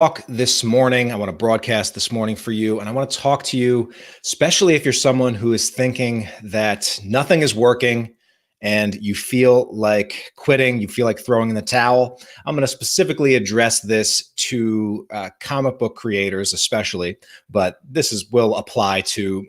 Talk this morning. I want to broadcast this morning for you. And I want to talk to you, especially if you're someone who is thinking that nothing is working and you feel like quitting, you feel like throwing in the towel. I'm going to specifically address this to comic book creators, especially, but will apply to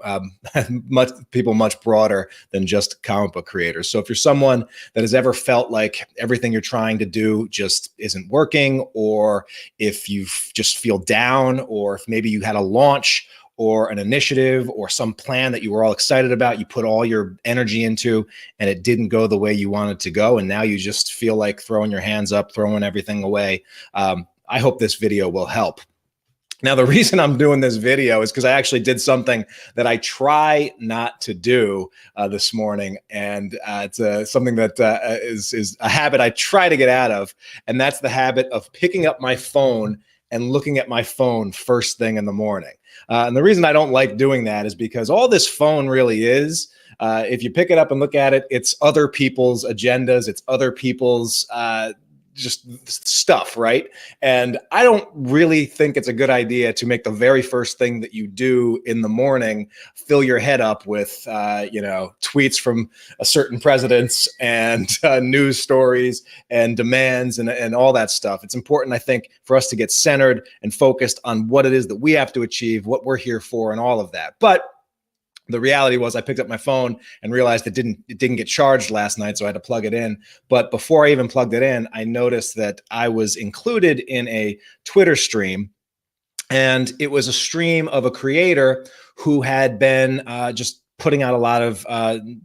people much broader than just comic book creators. So if you're someone that has ever felt like everything you're trying to do just isn't working, or if you just feel down, or if maybe you had a launch or an initiative or some plan that you were all excited about, you put all your energy into, and it didn't go the way you wanted to go, and now you just feel like throwing your hands up, throwing everything away. I hope this video will help. Now, the reason I'm doing this video is because I actually did something that I try not to do this morning, and it's something that is a habit I try to get out of, and that's the habit of picking up my phone and looking at my phone first thing in the morning. And the reason I don't like doing that is because all this phone really is, if you pick it up and look at it, it's other people's agendas, it's other people's just stuff, right? And I don't really think it's a good idea to make the very first thing that you do in the morning fill your head up with, tweets from a certain presidents and news stories and demands and all that stuff. It's important, I think, for us to get centered and focused on what it is that we have to achieve, what we're here for, and all of that. But the reality was I picked up my phone and realized it didn't get charged last night, so I had to plug it in. But before I even plugged it in, I noticed that I was included in a Twitter stream, and it was a stream of a creator who had been just putting out a lot of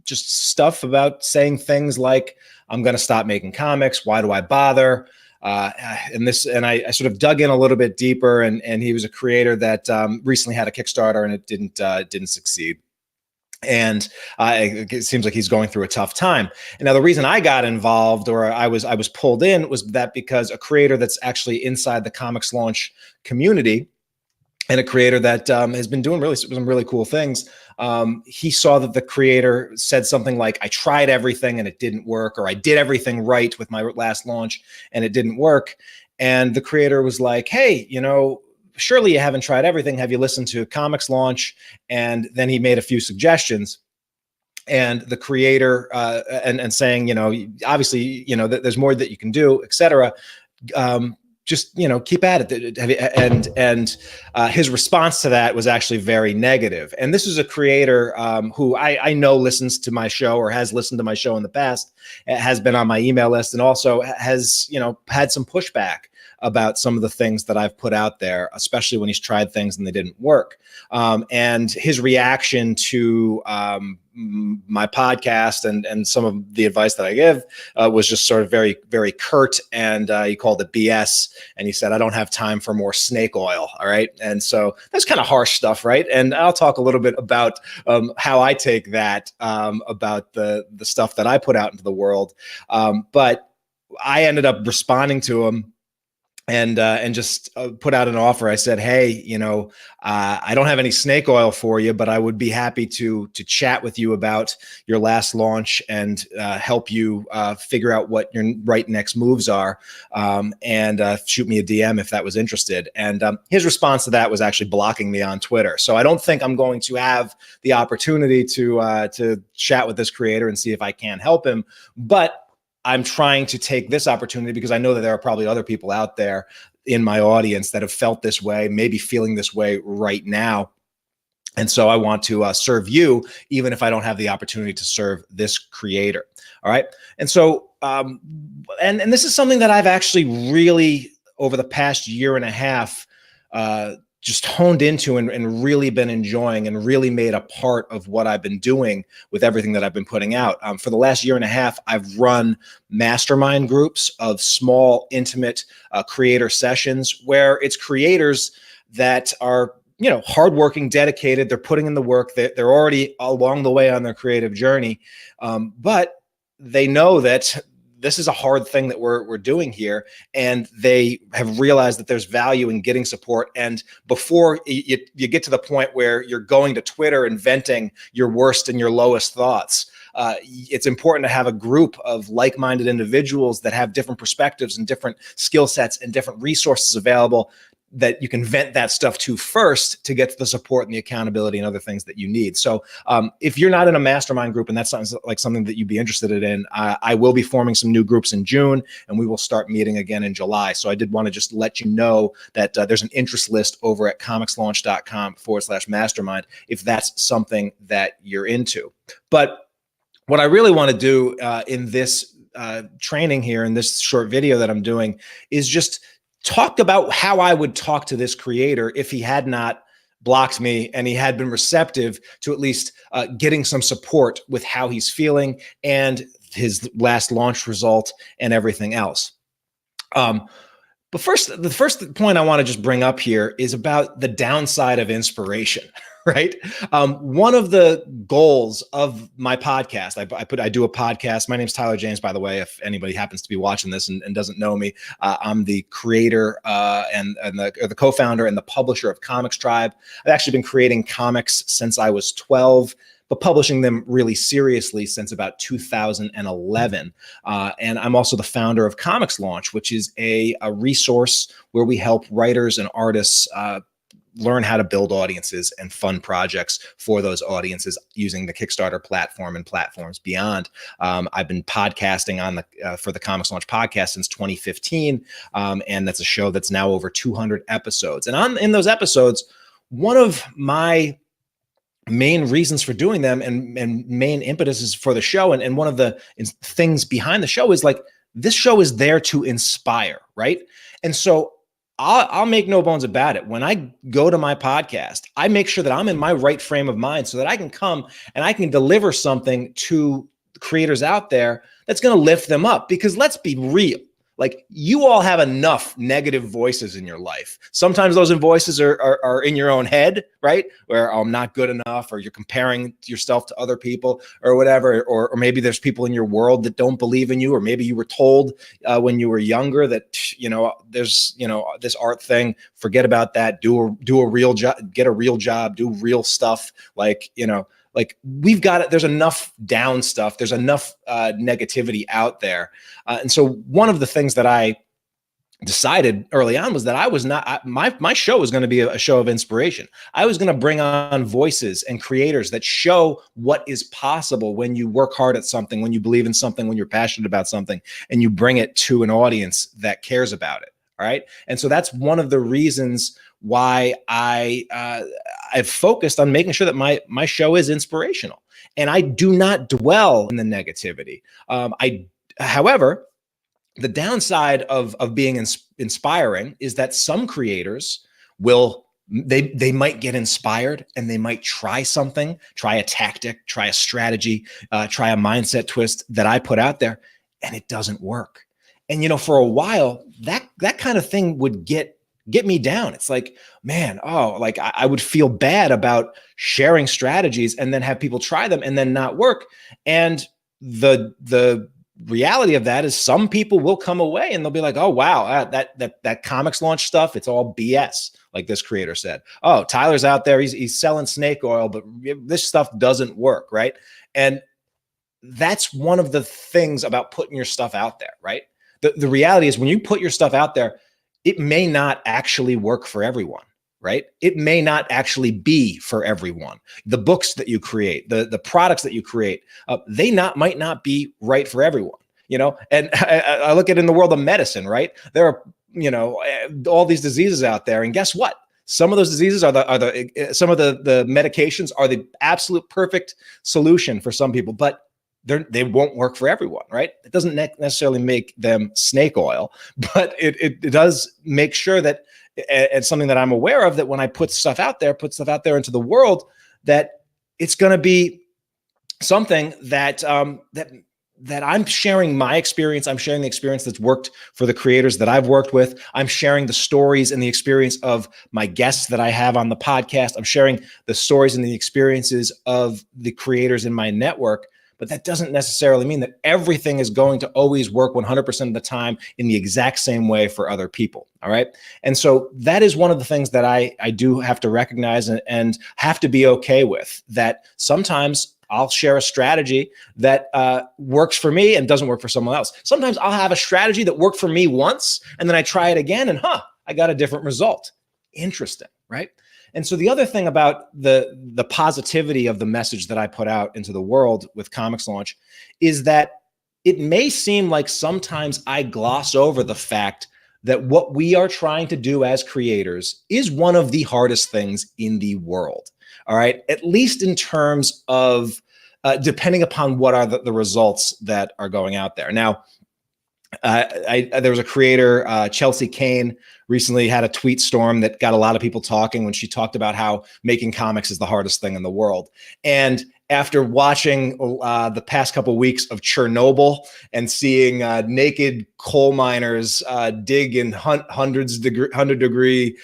just stuff about saying things like, I'm going to stop making comics. Why do I bother? And I sort of dug in a little bit deeper, and he was a creator that recently had a Kickstarter, and it didn't succeed. And it seems like he's going through a tough time. And now the reason I got involved, or I was pulled in, was that because a creator that's actually inside the Comics Launch community, and a creator that has been doing some really cool things. He saw that the creator said something like, I tried everything and it didn't work, or I did everything right with my last launch and it didn't work. And the creator was like, hey, surely you haven't tried everything. Have you listened to Comics Launch? And then he made a few suggestions. And the creator and saying, obviously, there's more that you can do, et cetera. Just keep at it. And his response to that was actually very negative. And this is a creator who I know listens to my show, or has listened to my show in the past, has been on my email list, and also has had some pushback about some of the things that I've put out there, especially when he's tried things and they didn't work. And his reaction to my podcast and some of the advice that I give was just sort of very, very curt. And he called it BS. And he said, I don't have time for more snake oil. All right. And so that's kind of harsh stuff, right? And I'll talk a little bit about how I take that, about the stuff that I put out into the world. But I ended up responding to him and just put out an offer. I said, hey, I don't have any snake oil for you, but I would be happy to chat with you about your last launch and help you figure out what your right next moves are, and shoot me a DM if that was interested. And his response to that was actually blocking me on Twitter. So I don't think I'm going to have the opportunity to chat with this creator and see if I can help him. But I'm trying to take this opportunity because I know that there are probably other people out there in my audience that have felt this way, maybe feeling this way right now. And so I want to serve you, even if I don't have the opportunity to serve this creator. All right. And so, and this is something that I've actually really, over the past year and a half, just honed into and really been enjoying, and really made a part of what I've been doing with everything that I've been putting out. For the last year and a half, I've run mastermind groups of small, intimate creator sessions where it's creators that are, hardworking, dedicated. They're putting in the work. They're already along the way on their creative journey, but they know that this is a hard thing that we're doing here, and they have realized that there's value in getting support. And before you get to the point where you're going to Twitter and venting your worst and your lowest thoughts, it's important to have a group of like-minded individuals that have different perspectives and different skill sets and different resources available that you can vent that stuff to first to get to the support and the accountability and other things that you need. So if you're not in a mastermind group and that sounds like something that you'd be interested in, I will be forming some new groups in June, and we will start meeting again in July. So I did want to just let you know that there's an interest list over at comicslaunch.com/mastermind if that's something that you're into. But what I really want to do in this training here, in this short video that I'm doing, is just talk about how I would talk to this creator if he had not blocked me and he had been receptive to at least getting some support with how he's feeling and his last launch result and everything else. But first, the first point I want to just bring up here is about the downside of inspiration, right? One of the goals of my podcast, I do a podcast. My name's Tyler James, by the way, if anybody happens to be watching this and doesn't know me. I'm the creator and the co-founder and the publisher of Comics Tribe. I've actually been creating comics since I was 12, but publishing them really seriously since about 2011. And I'm also the founder of Comics Launch, which is a resource where we help writers and artists learn how to build audiences and fund projects for those audiences using the Kickstarter platform and platforms beyond. I've been podcasting on for the Comics Launch podcast since 2015, and that's a show that's now over 200 episodes. And in those episodes, one of my main reasons for doing them and main impetuses for the show and one of the things behind the show is like, this show is there to inspire, right? And so I'll make no bones about it. When I go to my podcast, I make sure that I'm in my right frame of mind so that I can come and I can deliver something to creators out there that's going to lift them up. Because let's be real. Like, you all have enough negative voices in your life. Sometimes those voices are in your own head, right? Where I'm not good enough, or you're comparing yourself to other people or whatever, or maybe there's people in your world that don't believe in you, or maybe you were told when you were younger that, there's, this art thing, forget about that, do a real job, get a real job, do real stuff. Like we've got it. There's enough down stuff. There's enough negativity out there. And so one of the things that I decided early on was that I was not, my show was going to be a show of inspiration. I was going to bring on voices and creators that show what is possible when you work hard at something, when you believe in something, when you're passionate about something, and you bring it to an audience that cares about it. All right. And so that's one of the reasons why I've focused on making sure that my show is inspirational, and I do not dwell in the negativity. However, the downside of being inspiring is that some creators they might get inspired and they might try something, try a tactic, try a strategy, try a mindset twist that I put out there, and it doesn't work. And for a while, that kind of thing would get me down. It's like, man, I would feel bad about sharing strategies and then have people try them and then not work. And the reality of that is some people will come away and they'll be like, oh, wow, that Comics Launch stuff, it's all BS. Like this creator said, oh, Tyler's out there, he's selling snake oil, but this stuff doesn't work, right? And that's one of the things about putting your stuff out there, right? The reality is when you put your stuff out there, it may not actually work for everyone, right? It may not actually be for everyone. The books that you create, the products that you create, might not be right for everyone, And I look at it in the world of medicine, right? There are, all these diseases out there, and guess what? Some of those diseases some of the medications are the absolute perfect solution for some people, but they won't work for everyone, right? It doesn't necessarily make them snake oil, but it does make sure that it's something that I'm aware of, that when I put stuff out there into the world, that it's going to be something that that I'm sharing my experience. I'm sharing the experience that's worked for the creators that I've worked with. I'm sharing the stories and the experience of my guests that I have on the podcast. I'm sharing the stories and the experiences of the creators in my network. But that doesn't necessarily mean that everything is going to always work 100% of the time in the exact same way for other people. All right. And so that is one of the things that I do have to recognize and have to be okay with, that sometimes I'll share a strategy that works for me and doesn't work for someone else. Sometimes I'll have a strategy that worked for me once, and then I try it again and I got a different result. interesting, right? And so the other thing about the positivity of the message that I put out into the world with Comics Launch is that it may seem like sometimes I gloss over the fact that what we are trying to do as creators is one of the hardest things in the world. All right, at least in terms of depending upon what are the results that are going out there. Now, there was a creator, Chelsea Kane, recently had a tweet storm that got a lot of people talking when she talked about how making comics is the hardest thing in the world. And after watching the past couple of weeks of Chernobyl and seeing naked coal miners dig in 100-degree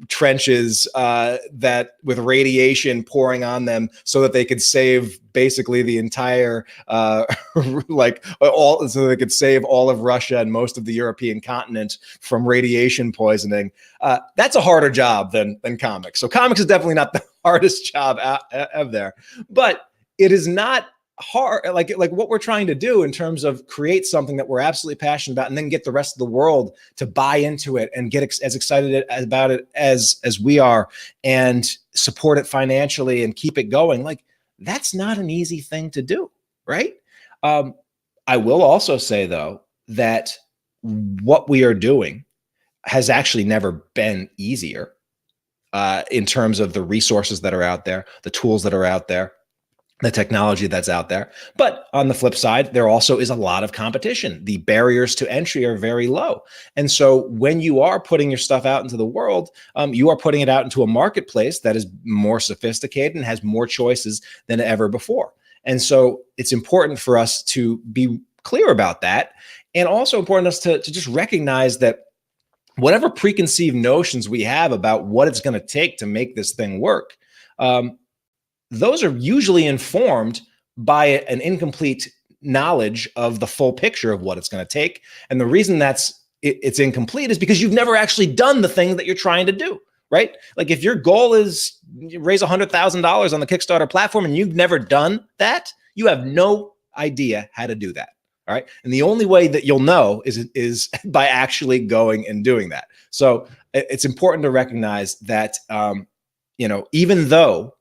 trenches that with radiation pouring on them so that they could save basically the entire so they could save all of Russia and most of the European continent from radiation poisoning. That's a harder job than comics. So comics is definitely not the hardest job out there, but it is not hard. Like what we're trying to do in terms of create something that we're absolutely passionate about and then get the rest of the world to buy into it and get as excited about it as we are and support it financially and keep it going. Like, that's not an easy thing to do, right? I will also say, though, that what we are doing has actually never been easier in terms of the resources that are out there, the tools that are out there, the technology that's out there. But on the flip side, there also is a lot of competition. The barriers to entry are very low. And so when you are putting your stuff out into the world, you are putting it out into a marketplace that is more sophisticated and has more choices than ever before. And so it's important for us to be clear about that, and also important for us to just recognize that whatever preconceived notions we have about what it's going to take to make this thing work, those are usually informed by an incomplete knowledge of the full picture of what it's going to take. And the reason it's incomplete is because you've never actually done the thing that you're trying to do, right? Like if your goal is raise $100,000 on the Kickstarter platform and you've never done that, you have no idea how to do that. All right. And the only way that you'll know is by actually going and doing that. So it's important to recognize that, even though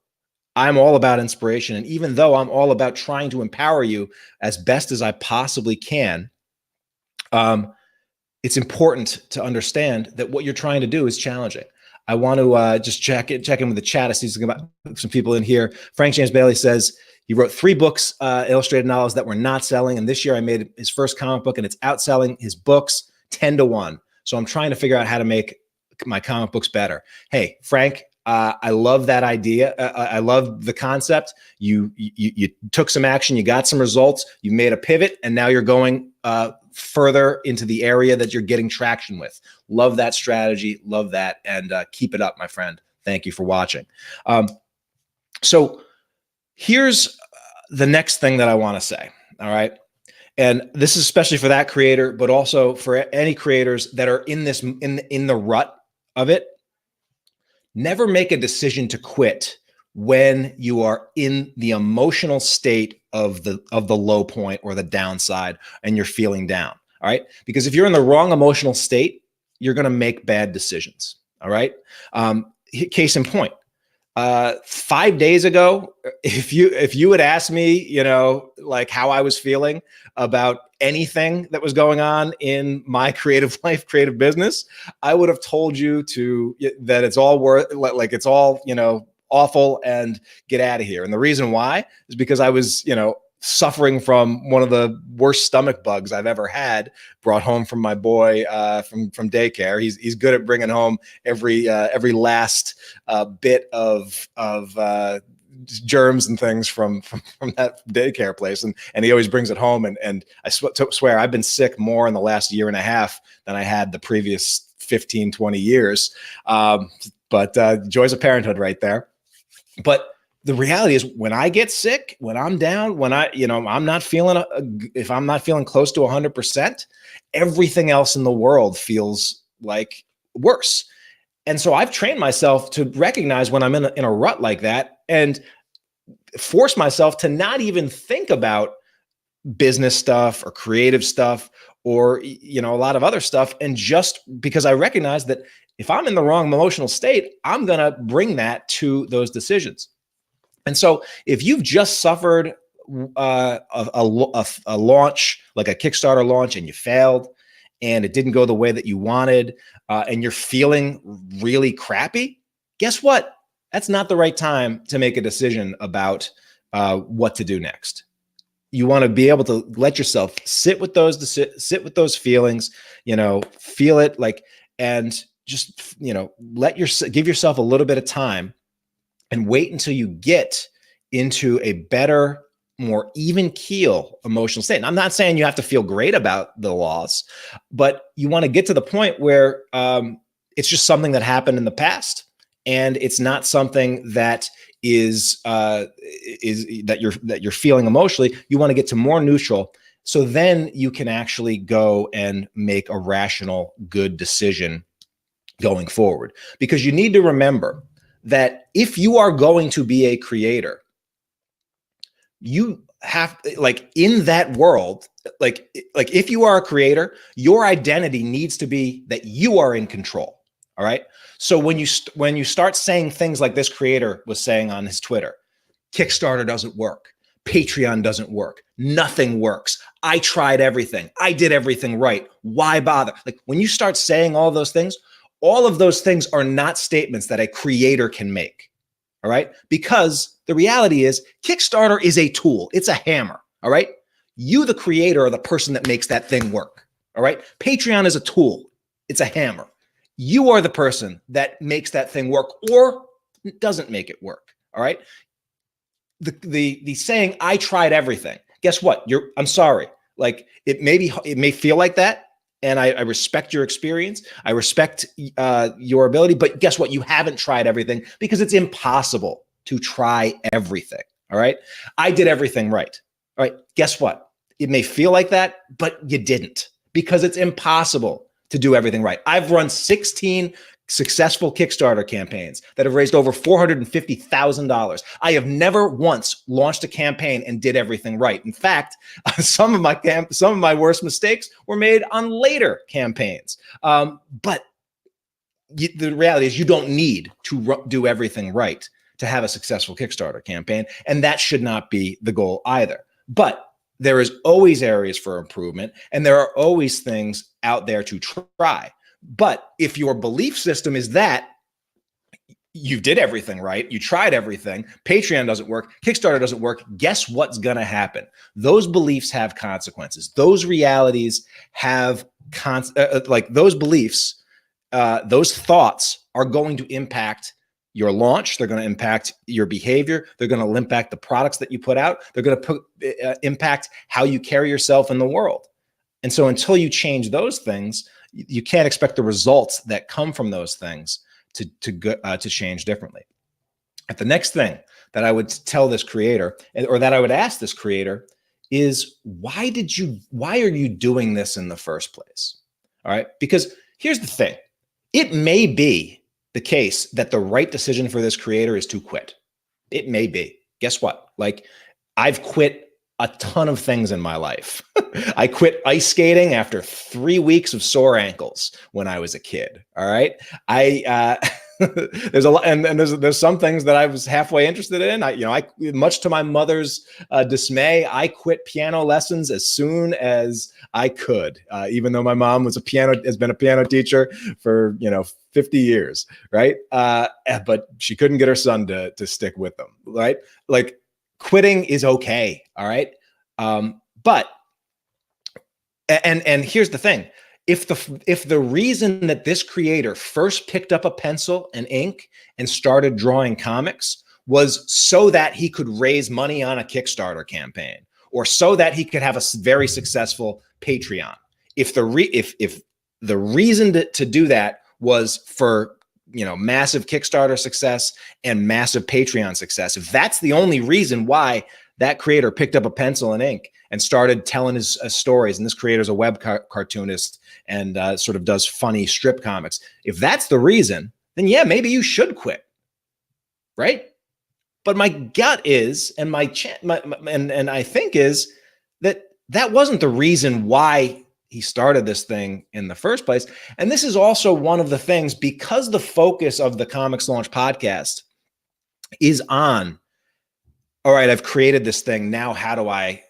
I'm all about inspiration, and even though I'm all about trying to empower you as best as I possibly can, it's important to understand that what you're trying to do is challenging. I want to just check in with the chat. I see some people in here. Frank James Bailey says, he wrote 3 books, illustrated novels that were not selling. And this year I made his first comic book and it's outselling his books 10-1. So I'm trying to figure out how to make my comic books better. Hey, Frank, I love that idea. I love the concept. You took some action, you got some results, you made a pivot, and now you're going further into the area that you're getting traction with. Love that strategy. Love that. And keep it up, my friend. Thank you for watching. So here's the next thing that I want to say. All right. And this is especially for that creator, but also for any creators that are in this, in the rut of it. Never make a decision to quit when you are in the emotional state of the low point or the downside and you're feeling down. All right. Because if you're in the wrong emotional state, you're going to make bad decisions. All right. Case in point, 5 days ago, if you had asked me, like how I was feeling about anything that was going on in my creative life, creative business, I would have told you that it's all it's all, awful and get out of here. And the reason why is because I was, suffering from one of the worst stomach bugs I've ever had, brought home from my boy from daycare. He's good at bringing home every last bit of germs and things from that daycare place, and he always brings it home. And I swear I've been sick more in the last year and a half than I had the previous 15, 20 years. But joys of parenthood right there. But the reality is, when I get sick, when I'm down, when I'm not feeling, if I'm not feeling close to 100%, everything else in the world feels like worse. And so I've trained myself to recognize when I'm in a rut like that and force myself to not even think about business stuff or creative stuff or, a lot of other stuff. And just because I recognize that If I'm in the wrong emotional state, I'm going to bring that to those decisions. And so if you've just suffered a launch, like a Kickstarter launch, and you failed and it didn't go the way that you wanted, and you're feeling really crappy, guess what? That's not the right time to make a decision about what to do next. You want to be able to let yourself sit with those feelings, feel it, like, and just, give yourself a little bit of time and wait until you get into a better, more even keel emotional state. And I'm not saying you have to feel great about the loss, but you want to get to the point where it's just something that happened in the past, and it's not something that is that you're feeling emotionally. You want to get to more neutral, so then you can actually go and make a rational, good decision going forward. Because you need to remember that if you are going to be a creator, you have, like, in that world, like if you are a creator, your identity needs to be that you are in control. All right. So when you start saying things like this creator was saying on his Twitter, Kickstarter doesn't work, Patreon doesn't work, nothing works, I tried everything, I did everything right, why bother? Like, when you start saying all of those things are not statements that a creator can make. All right. Because the reality is, Kickstarter is a tool. It's a hammer. All right. You, the creator, are the person that makes that thing work. All right. Patreon is a tool. It's a hammer. You are the person that makes that thing work or doesn't make it work. All right. The saying, I tried everything. Guess what? I'm sorry. Like, it may feel like that. And I respect your experience. I respect your ability. But guess what? You haven't tried everything, because it's impossible to try everything. All right. I did everything right. All right. Guess what? It may feel like that, but you didn't, because it's impossible to do everything right. I've run 16 successful Kickstarter campaigns that have raised over $450,000. I have never once launched a campaign and did everything right. In fact, some of my worst mistakes were made on later campaigns. But the reality is, you don't need to do everything right to have a successful Kickstarter campaign, and that should not be the goal either. But there is always areas for improvement, and there are always things out there to try. But if your belief system is that you did everything right, you tried everything, Patreon doesn't work, Kickstarter doesn't work, guess what's going to happen? Those beliefs have consequences. Those realities have those beliefs, those thoughts are going to impact your launch. They're going to impact your behavior. They're going to impact the products that you put out. They're going to impact how you carry yourself in the world. And so until you change those things, you can't expect the results that come from those things to change differently. The next thing that I would tell this creator, or that I would ask this creator, is why are you doing this in the first place? All right. Because here's the thing. It may be the case that the right decision for this creator is to quit. It may be. Guess what? Like, I've quit a ton of things in my life. I quit ice skating after 3 weeks of sore ankles when I was a kid. All right. There's a lot, and there's some things that I was halfway interested in. I much to my mother's dismay, I quit piano lessons as soon as I could, even though my mom has been a piano teacher for 50 years, right? But she couldn't get her son to stick with them, right? Like, quitting is okay, all right? But here's the thing. If the reason that this creator first picked up a pencil and ink and started drawing comics was so that he could raise money on a Kickstarter campaign, or so that he could have a very successful Patreon, if the reason to do that was for massive Kickstarter success and massive Patreon success, if that's the only reason why that creator picked up a pencil and ink and started telling his stories, and this creator's a web cartoonist and sort of does funny strip comics, if that's the reason, then yeah, maybe you should quit, right? But my gut is, and I think is that wasn't the reason why he started this thing in the first place. And this is also one of the things, because the focus of the Comics Launch podcast is on, all right, I've created this thing. Now, how do I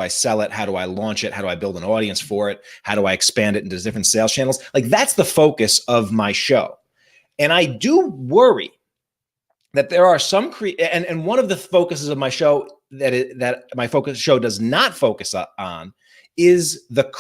sell it? How do I launch it? How do I build an audience for it? How do I expand it into different sales channels? Like, that's the focus of my show. And I do worry that there are some and one of the focuses of my show that my focus show does not focus on is the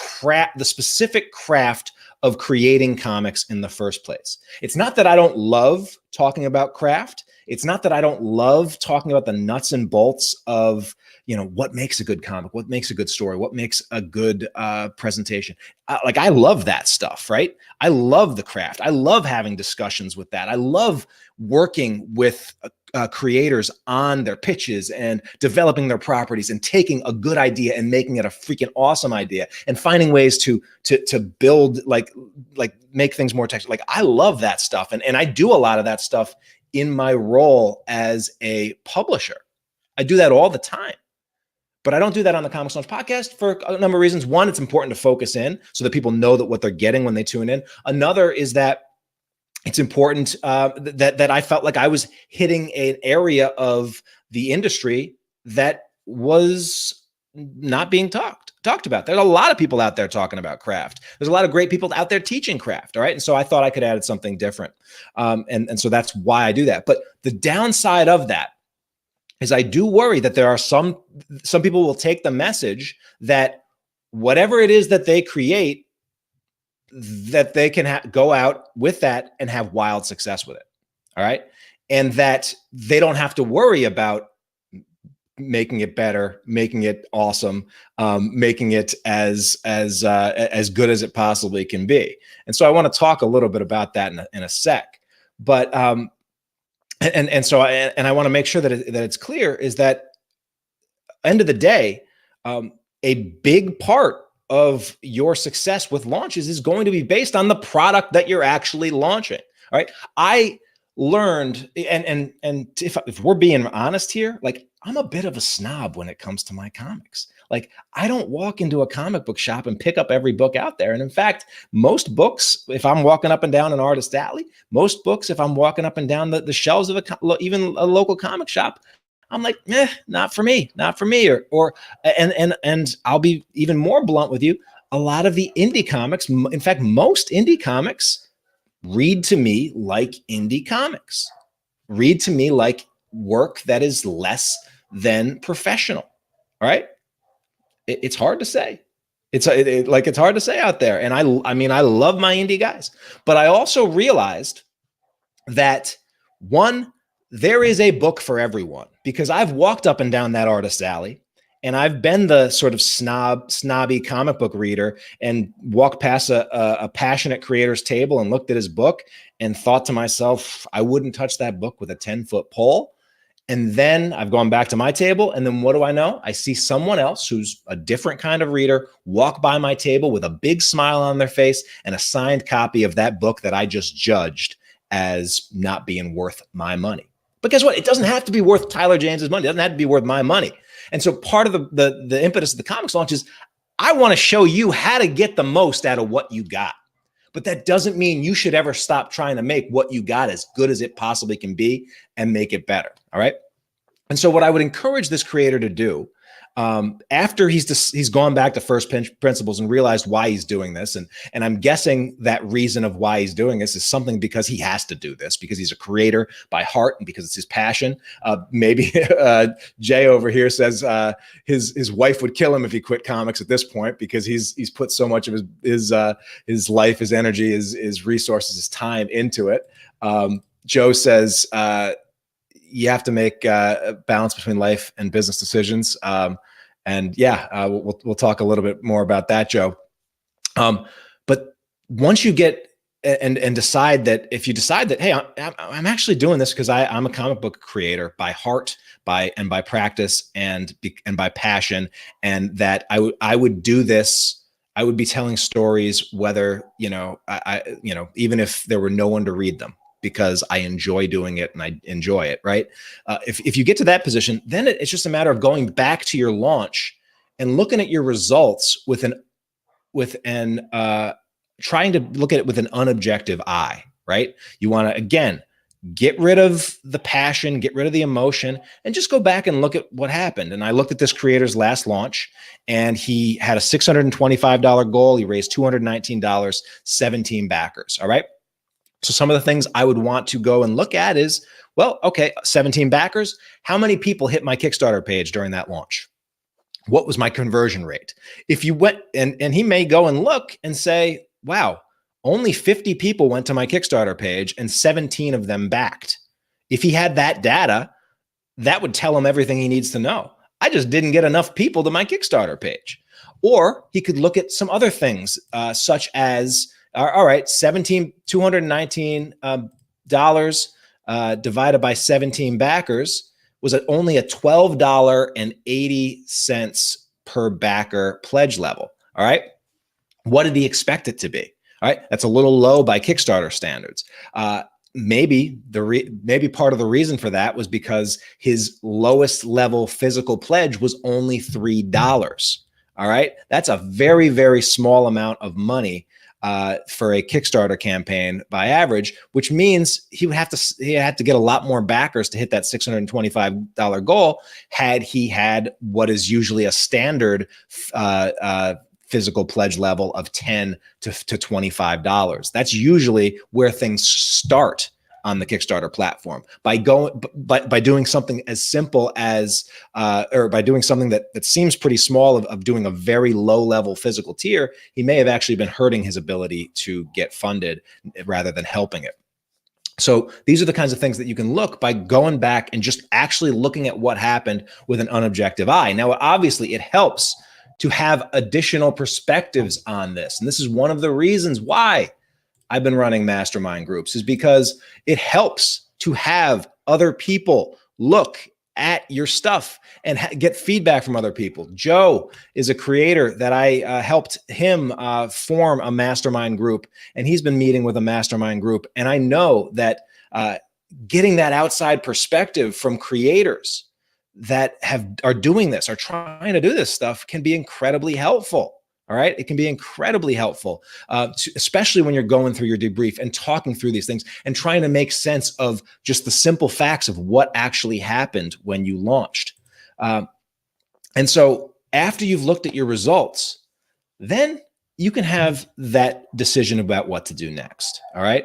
specific craft of creating comics in the first place. It's not that I don't love talking about craft. It's not that I don't love talking about the nuts and bolts of, what makes a good comic, what makes a good story, what makes a good presentation. I love that stuff, right? I love the craft. I love having discussions with that. I love working with creators on their pitches and developing their properties and taking a good idea and making it a freaking awesome idea and finding ways to build, like make things more technical. Like, I love that stuff. And I do a lot of that stuff in my role as a publisher. I do that all the time. But I don't do that on the Comics Launch podcast for a number of reasons. One, it's important to focus in so that people know that what they're getting when they tune in. Another is that it's important that I felt like I was hitting an area of the industry that was not being talked about. There's a lot of people out there talking about craft. There's a lot of great people out there teaching craft. All right. And so I thought I could add something different. And so that's why I do that. But the downside of that is I do worry that there are some people will take the message that whatever it is that they create, that they can go out with that and have wild success with it. All right. And that they don't have to worry about making it better, making it awesome, making it as good as it possibly can be. And so I want to talk a little bit about that in a sec. But so I want to make sure that it's clear is that end of the day, a big part of your success with launches is going to be based on the product that you're actually launching. All right. I learned, and if we're being honest here, like, I'm a bit of a snob when it comes to my comics. Like, I don't walk into a comic book shop and pick up every book out there. And in fact, most books, if I'm walking up and down an artist alley, most books, if I'm walking up and down the shelves of even a local comic shop, I'm like, not for me. And I'll be even more blunt with you. A lot of the indie comics, in fact, most indie comics read to me like indie comics, read to me like work that is less than professional. All right. It's hard to say. It's hard to say out there. And I mean, I love my indie guys, but I also realized that there is a book for everyone, because I've walked up and down that artist alley and I've been the sort of snobby comic book reader and walked past a passionate creator's table and looked at his book and thought to myself, I wouldn't touch that book with a 10-foot pole. And then I've gone back to my table, and then what do I know? I see someone else who's a different kind of reader walk by my table with a big smile on their face and a signed copy of that book that I just judged as not being worth my money. But guess what? It doesn't have to be worth Tyler James's money. It doesn't have to be worth my money. And so part of the impetus of the Comics Launch is I want to show you how to get the most out of what you got. But that doesn't mean you should ever stop trying to make what you got as good as it possibly can be and make it better. All right. And so what I would encourage this creator to do, after he's gone back to first principles and realized why he's doing this, and I'm guessing that reason of why he's doing this is something because he has to do this, because he's a creator by heart and because it's his passion. Maybe Jay over here says his wife would kill him if he quit comics at this point, because he's put so much of his life, his energy, his resources, his time into it. Joe says you have to make a balance between life and business decisions. We'll talk a little bit more about that, Joe. But once you get and decide that, if you decide that, hey, I'm actually doing this because I'm a comic book creator by heart, by practice, and by passion, and that I would do this. I would be telling stories, whether even if there were no one to read them, because I enjoy doing it and I enjoy it, right? If you get to that position, then it's just a matter of going back to your launch and looking at your results with an with an trying to look at it with an unobjective eye, right? You want to, again, get rid of the passion, get rid of the emotion, and just go back and look at what happened. And I looked at this creator's last launch, and he had a $625 goal. He raised $219, 17 backers. All right. So some of the things I would want to go and look at is, well, okay, 17 backers. How many people hit my Kickstarter page during that launch? What was my conversion rate? If you went, and he may go and look and say, wow, only 50 people went to my Kickstarter page and 17 of them backed. If he had that data, that would tell him everything he needs to know. I just didn't get enough people to my Kickstarter page. Or he could look at some other things, such as, all right, $219 divided by 17 backers was only a $12.80 per backer pledge level. All right. What did he expect it to be? All right. That's a little low by Kickstarter standards. Maybe part of the reason for that was because his lowest level physical pledge was only $3. All right. That's a very, very small amount of money for a Kickstarter campaign by average, which means he had to get a lot more backers to hit that $625 goal had he had what is usually a standard physical pledge level of $10 to $25. That's usually where things start on the Kickstarter platform. By doing something as simple as, or by doing something that seems pretty small of doing a very low level physical tier, he may have actually been hurting his ability to get funded rather than helping it. So these are the kinds of things that you can look by going back and just actually looking at what happened with an unobjective eye. Now, obviously it helps to have additional perspectives on this. And this is one of the reasons why I've been running mastermind groups, is because it helps to have other people look at your stuff and get feedback from other people. Joe is a creator that I helped him form a mastermind group, and he's been meeting with a mastermind group. And I know that getting that outside perspective from creators that are doing this, are trying to do this stuff, can be incredibly helpful. All right. It can be incredibly helpful, especially when you're going through your debrief and talking through these things and trying to make sense of just the simple facts of what actually happened when you launched. And so after you've looked at your results, then you can have that decision about what to do next. All right.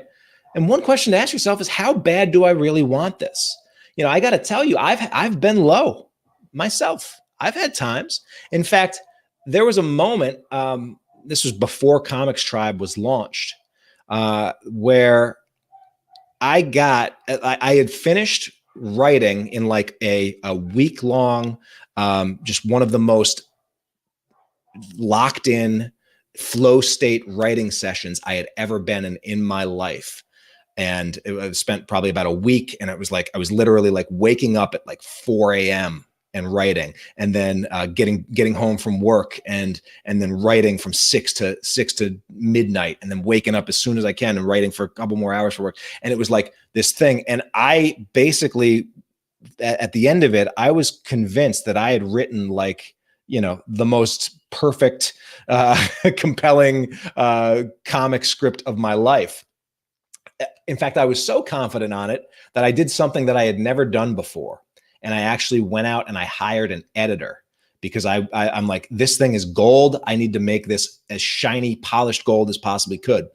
And one question to ask yourself is, how bad do I really want this? You know, I got to tell you, I've been low myself. I've had times. In fact, there was a moment, this was before Comics Tribe was launched, where I had finished writing in like a week-long, just one of the most locked in flow state writing sessions I had ever been in my life. And it spent probably about a week. And it was like, I was literally like waking up at like 4 a.m. and writing, and then getting home from work and then writing from 6 to midnight, and then waking up as soon as I can and writing for a couple more hours for work. And it was like this thing. And I basically, at the end of it, I was convinced that I had written like, you know, the most perfect, compelling comic script of my life. In fact, I was so confident on it that I did something that I had never done before. And I actually went out and I hired an editor, because I'm like, this thing is gold. I need to make this as shiny, polished gold as possibly could.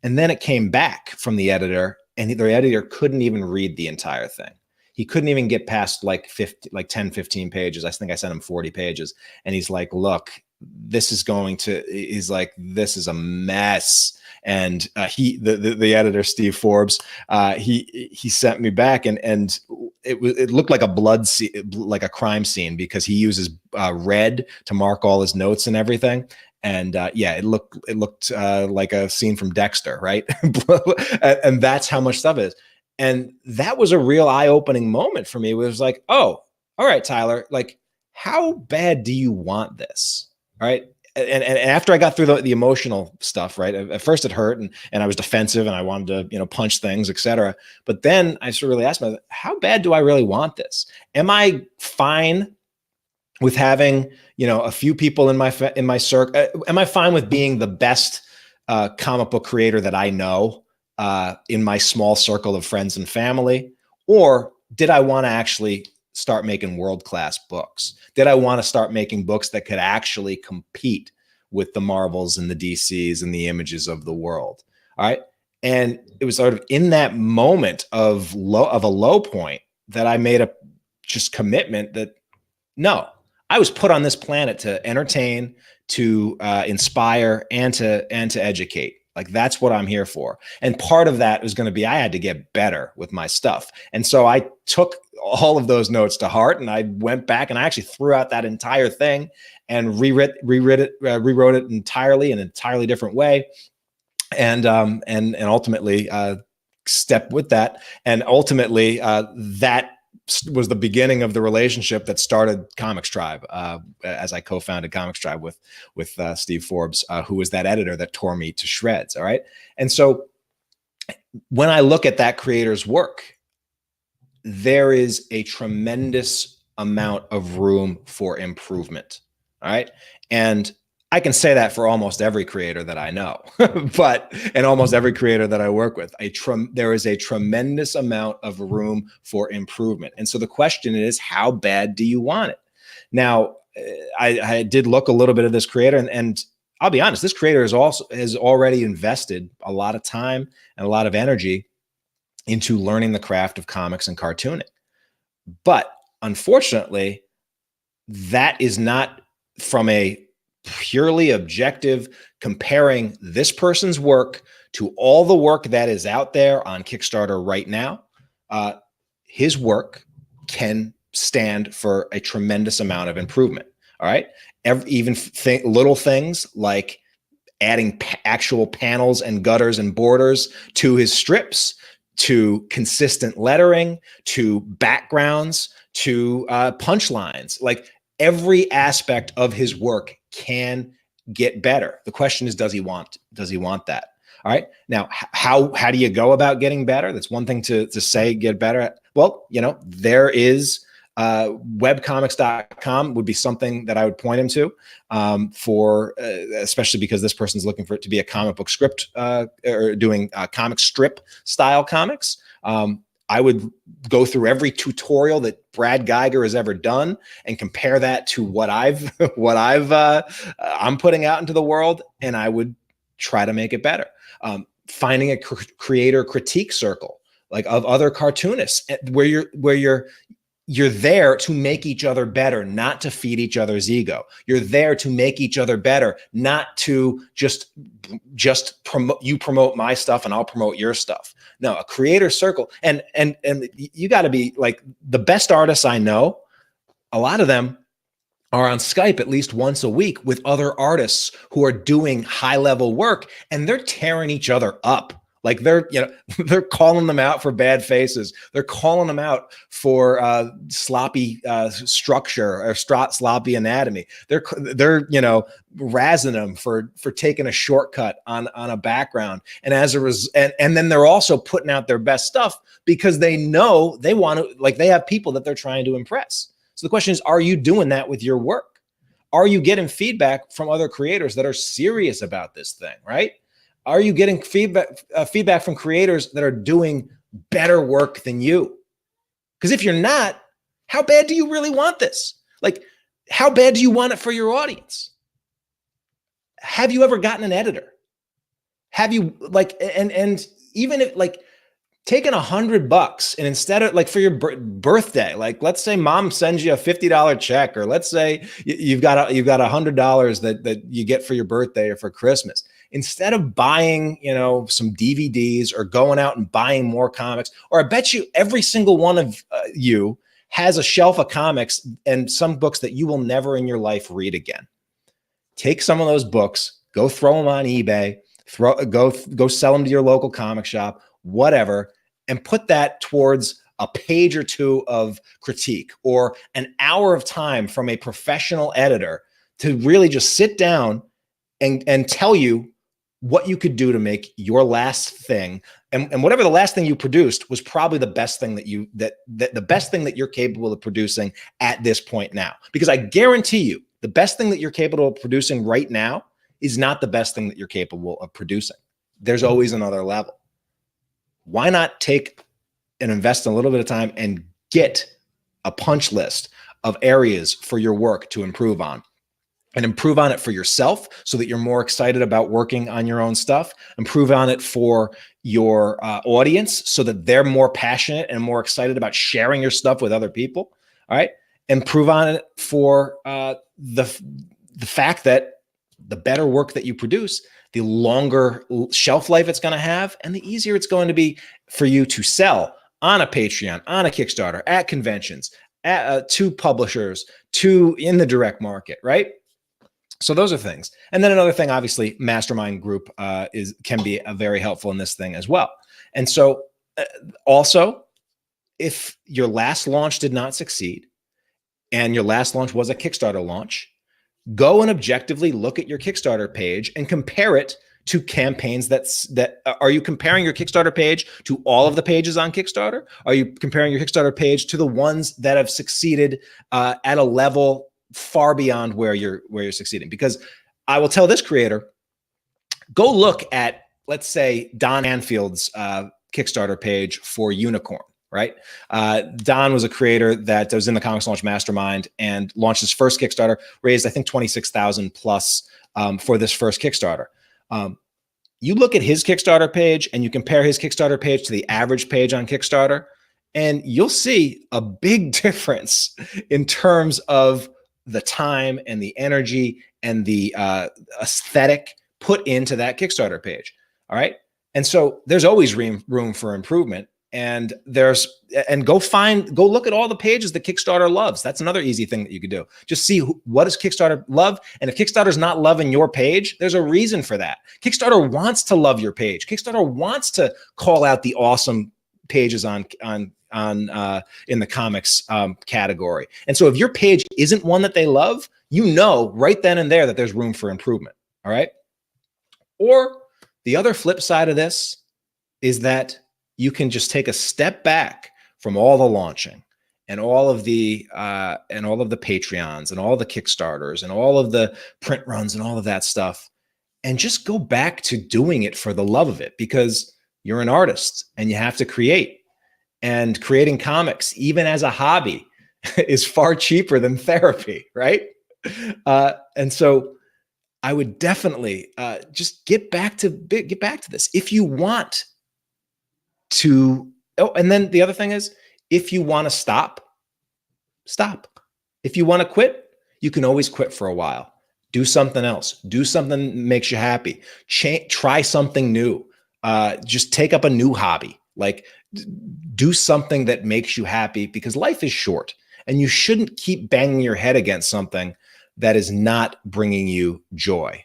And then it came back from the editor, and the editor couldn't even read the entire thing. He couldn't even get past like 10, 15 pages. I think I sent him 40 pages. And he's like, look, this is this is a mess. And the editor, Steve Forbes, he sent me back, and it looked like a blood scene, like a crime scene, because he uses red to mark all his notes and everything. And yeah, it looked like a scene from Dexter, right? And that's how much stuff it is. And that was a real eye-opening moment for me. It was like, oh, all right, Tyler, like, how bad do you want this? All right. And after I got through the emotional stuff, right, at first it hurt, and I was defensive, and I wanted to, you know, punch things, etc. But then I sort of really asked myself, how bad do I really want this? Am I fine with having, a few people in my circle? Am I fine with being the best comic book creator that I know in my small circle of friends and family? Or did I want to actually start making world-class books? Did I want to start making books that could actually compete with the Marvels and the DCs and the Images of the world? All right. And it was sort of in that moment of a low point that I made a just commitment that no, I was put on this planet to entertain, to inspire, and to educate. Like, that's what I'm here for. And part of that was going to be I had to get better with my stuff. And so I took all of those notes to heart, and I went back and I actually threw out that entire thing and rewrote it entirely in an entirely different way. And ultimately step with that. And ultimately that was the beginning of the relationship that started Comics Tribe, as I co-founded Comics Tribe with Steve Forbes, who was that editor that tore me to shreds. All right. And so when I look at that creator's work, there is a tremendous amount of room for improvement. All right. And I can say that for almost every creator that I know, and almost every creator that I work with, there is a tremendous amount of room for improvement. And so the question is, how bad do you want it? Now, I did look a little bit at this creator, and I'll be honest, this creator has already invested a lot of time and a lot of energy into learning the craft of comics and cartooning. But unfortunately, that is not from a purely objective, comparing this person's work to all the work that is out there on Kickstarter right now. His work can stand for a tremendous amount of improvement. All right. Even little things like adding actual panels and gutters and borders to his strips, to consistent lettering, to backgrounds, to punchlines. Like, every aspect of his work can get better. The question is, does he want that? All right. Now, how do you go about getting better? That's one thing to say, get better at. Well, there is webcomics.com would be something that I would point him to for especially because this person's looking for it to be a comic book script or doing comic strip style comics. I would go through every tutorial that Brad Geiger has ever done and compare that to what I'm putting out into the world, and I would try to make it better. Finding a creator critique circle, like, of other cartoonists, where you're there to make each other better, not to feed each other's ego. You're there to make each other better, not to just promote my stuff and I'll promote your stuff. No, a creator circle. And you got to be like, the best artists I know, a lot of them are on Skype at least once a week with other artists who are doing high level work, and they're tearing each other up. Like, they're calling them out for bad faces. They're calling them out for sloppy structure or sloppy anatomy. They're razzing them for taking a shortcut on a background. And and then they're also putting out their best stuff because they know they want to, like, they have people that they're trying to impress. So the question is, are you doing that with your work? Are you getting feedback from other creators that are serious about this thing, right? Are you getting feedback from creators that are doing better work than you? Because if you're not, how bad do you really want this? Like, how bad do you want it for your audience? Have you ever gotten an editor? Have you, like, and even if, like, taking $100 and instead of, like, for your birthday, like, let's say mom sends you a $50 check, or let's say you've got $100 that you get for your birthday or for Christmas. Instead of buying, some DVDs or going out and buying more comics, or I bet you every single one of you has a shelf of comics and some books that you will never in your life read again. Take some of those books, go throw them on eBay, go sell them to your local comic shop, whatever, and put that towards a page or two of critique or an hour of time from a professional editor to really just sit down and tell you what you could do to make your last thing And whatever the last thing you produced was probably the best thing the best thing that you're capable of producing at this point now. Because I guarantee you, the best thing that you're capable of producing right now is not the best thing that you're capable of producing. There's always another level. Why not take and invest a little bit of time and get a punch list of areas for your work to improve on? And improve on it for yourself so that you're more excited about working on your own stuff. Improve on it for your audience so that they're more passionate and more excited about sharing your stuff with other people. All right. Improve on it for the fact that the better work that you produce, the longer shelf life it's going to have, and the easier it's going to be for you to sell on a Patreon, on a Kickstarter, at conventions, to publishers, to in the direct market, right? So those are things. And then another thing, obviously, mastermind group can be very helpful in this thing as well. And so also, if your last launch did not succeed and your last launch was a Kickstarter launch, go and objectively look at your Kickstarter page and compare it to campaigns that are you comparing your Kickstarter page to all of the pages on Kickstarter? Are you comparing your Kickstarter page to the ones that have succeeded at a level far beyond where you're succeeding? Because I will tell this creator, go look at, let's say, Don Anfield's Kickstarter page for Unicorn, right? Don was a creator that was in the Comics Launch Mastermind and launched his first Kickstarter, raised, I think, 26,000 plus for this first Kickstarter. You look at his Kickstarter page and you compare his Kickstarter page to the average page on Kickstarter, and you'll see a big difference in terms of the time and the energy and the aesthetic put into that Kickstarter page. All right. And so there's always room for improvement. And go look at all the pages that Kickstarter loves. That's another easy thing that you could do. Just see what does Kickstarter love. And if Kickstarter's not loving your page, there's a reason for that. Kickstarter wants to love your page. Kickstarter wants to call out the awesome pages in the comics category. And so if your page isn't one that they love, you know right then and there that there's room for improvement. All right. Or the other flip side of this is that you can just take a step back from all the launching and all of the Patreons and all the Kickstarters and all of the print runs and all of that stuff, and just go back to doing it for the love of it, because you're an artist and you have to create. And creating comics, even as a hobby, is far cheaper than therapy, right? And so I would definitely just get back to this. If you want to, and then the other thing is, if you want to stop. If you want to quit, you can always quit for a while. Do something else. Do something that makes you happy. Try something new. Just take up a new hobby. Like, do something that makes you happy, because life is short and you shouldn't keep banging your head against something that is not bringing you joy.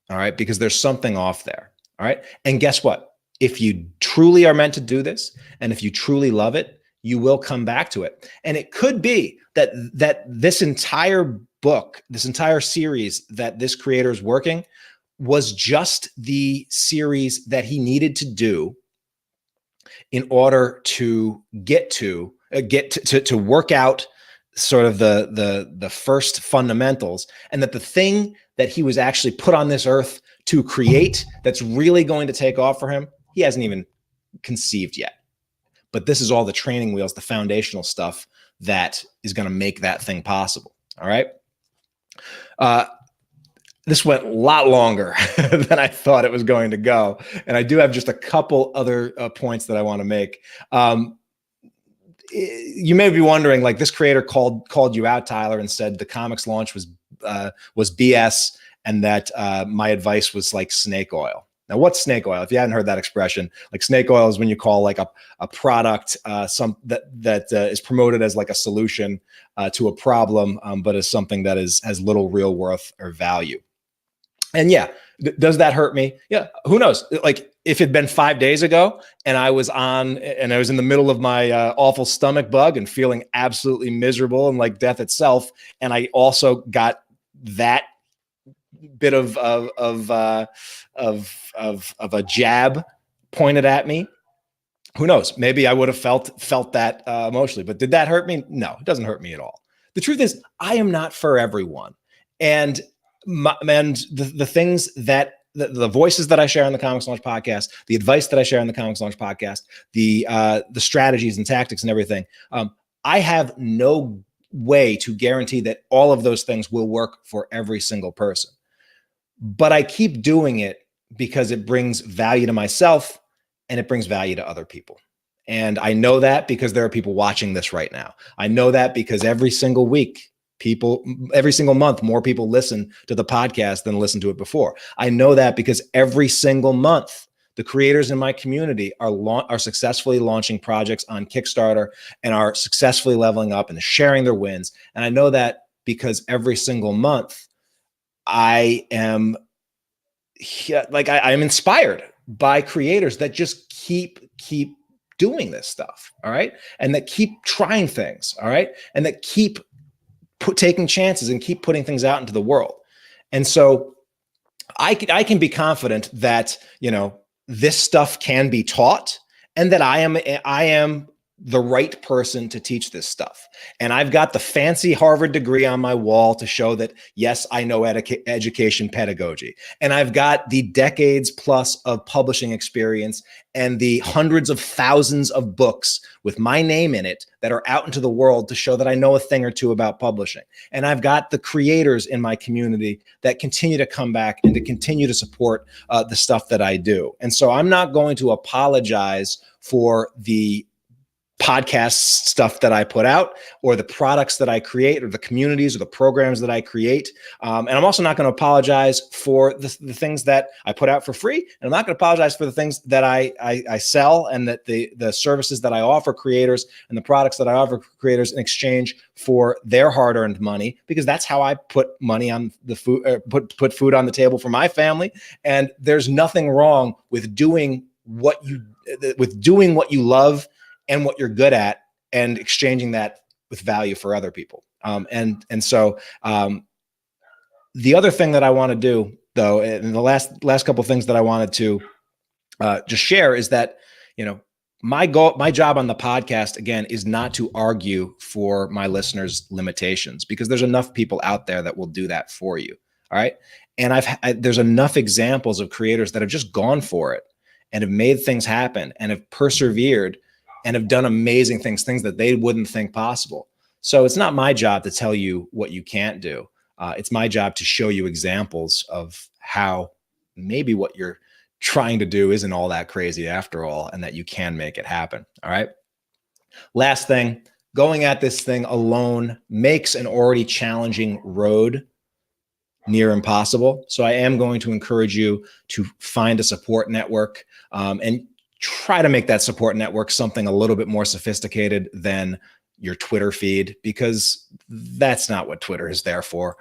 All right. Because there's something off there. All right. And guess what? If you truly are meant to do this, and if you truly love it, you will come back to it. And it could be that this entire book, this entire series that this creator is working, was just the series that he needed to do in order to get to work out sort of the first fundamentals, and that the thing that he was actually put on this earth to create, that's really going to take off for him, he hasn't even conceived yet. But this is all the training wheels, the foundational stuff that is going to make that thing possible. All right. This went a lot longer than I thought it was going to go. And I do have just a couple other points that I want to make. You may be wondering, like, this creator called you out, Tyler, and said the comics launch was BS, and that my advice was like snake oil. Now, what's snake oil? If you hadn't heard that expression, like, snake oil is when you call like a product that is promoted as like a solution to a problem, but is something that has little real worth or value. And yeah, does that hurt me? Yeah, who knows? Like, if it'd been 5 days ago and I was in the middle of my awful stomach bug and feeling absolutely miserable and like death itself, and I also got that bit of a jab pointed at me, Who knows? Maybe I would have felt that emotionally, but did that hurt me? No, it doesn't hurt me at all. The truth is, I am not for everyone, and the things that the voices that I share on the Comics Launch podcast, the advice that I share on the Comics Launch podcast, the strategies and tactics and everything. I have no way to guarantee that all of those things will work for every single person, but I keep doing it because it brings value to myself and it brings value to other people. And I know that because there are people watching this right now. I know that because every single week, every single month, more people listen to the podcast than listen to it before. I know that because every single month, the creators in my community are successfully launching projects on Kickstarter and are successfully leveling up and sharing their wins. And I know that because every single month, I am I'm inspired by creators that just keep doing this stuff, all right, and that keep trying things, all right, and that keep taking chances and keep putting things out into the world. And so I can be confident that this stuff can be taught, and that I am the right person to teach this stuff. And I've got the fancy Harvard degree on my wall to show that, yes, I know education pedagogy. And I've got the decades plus of publishing experience and the hundreds of thousands of books with my name in it that are out into the world to show that I know a thing or two about publishing. And I've got the creators in my community that continue to come back and to continue to support the stuff that I do. And so I'm not going to apologize for the podcast stuff that I put out, or the products that I create, or the communities or the programs that I create. And I'm also not going to apologize for the things that I put out for free. And I'm not going to apologize for the things that I sell, and that the services that I offer creators and the products that I offer creators in exchange for their hard-earned money, because that's how I put money on the food, put food on the table for my family. And there's nothing wrong with doing what you love and what you're good at, and exchanging that with value for other people. And so the other thing that I want to do, though, and the last couple of things that I wanted to just share is that, my job on the podcast, again, is not to argue for my listeners' limitations, because there's enough people out there that will do that for you. All right. And there's enough examples of creators that have just gone for it and have made things happen and have persevered and have done amazing things that they wouldn't think possible. So it's not my job to tell you what you can't do. It's my job to show you examples of how maybe what you're trying to do isn't all that crazy after all, and that you can make it happen. All right. Last thing, going at this thing alone makes an already challenging road near impossible. So I am going to encourage you to find a support network, and try to make that support network something a little bit more sophisticated than your Twitter feed, because that's not what Twitter is there for.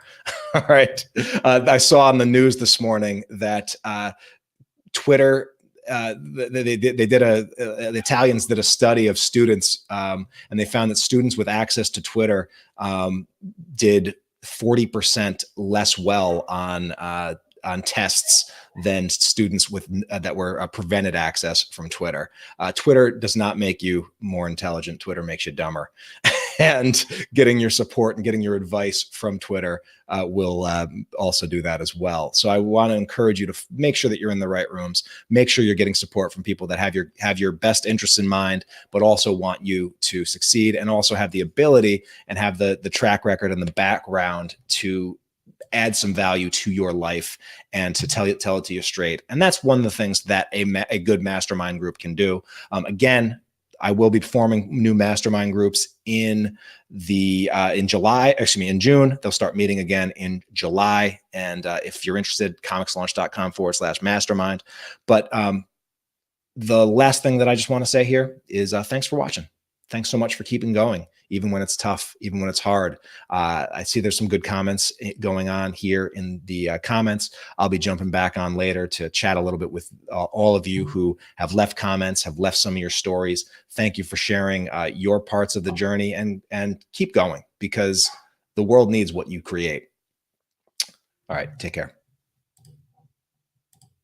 All right. I saw on the news this morning that Twitter, the Italians did a study of students, and they found that students with access to Twitter did 40% less well on tests than students that were prevented access from Twitter. Twitter does not make you more intelligent. Twitter makes you dumber. And getting your support and getting your advice from Twitter will also do that as well. So I want to encourage you to make sure that you're in the right rooms. Make sure you're getting support from people that have your best interests in mind, but also want you to succeed, and also have the ability and have the track record and the background to add some value to your life and to tell it to you straight. And that's one of the things that a good mastermind group can do. Again, I will be forming new mastermind groups in July. Excuse me, in June. They'll start meeting again in July. And if you're interested, comicslaunch.com/mastermind. But the last thing that I just want to say here is thanks for watching. Thanks so much for keeping going, even when it's tough, even when it's hard. I see there's some good comments going on here in the comments. I'll be jumping back on later to chat a little bit with all of you who have left comments, have left some of your stories. Thank you for sharing your parts of the journey, and keep going, because the world needs what you create. All right, take care.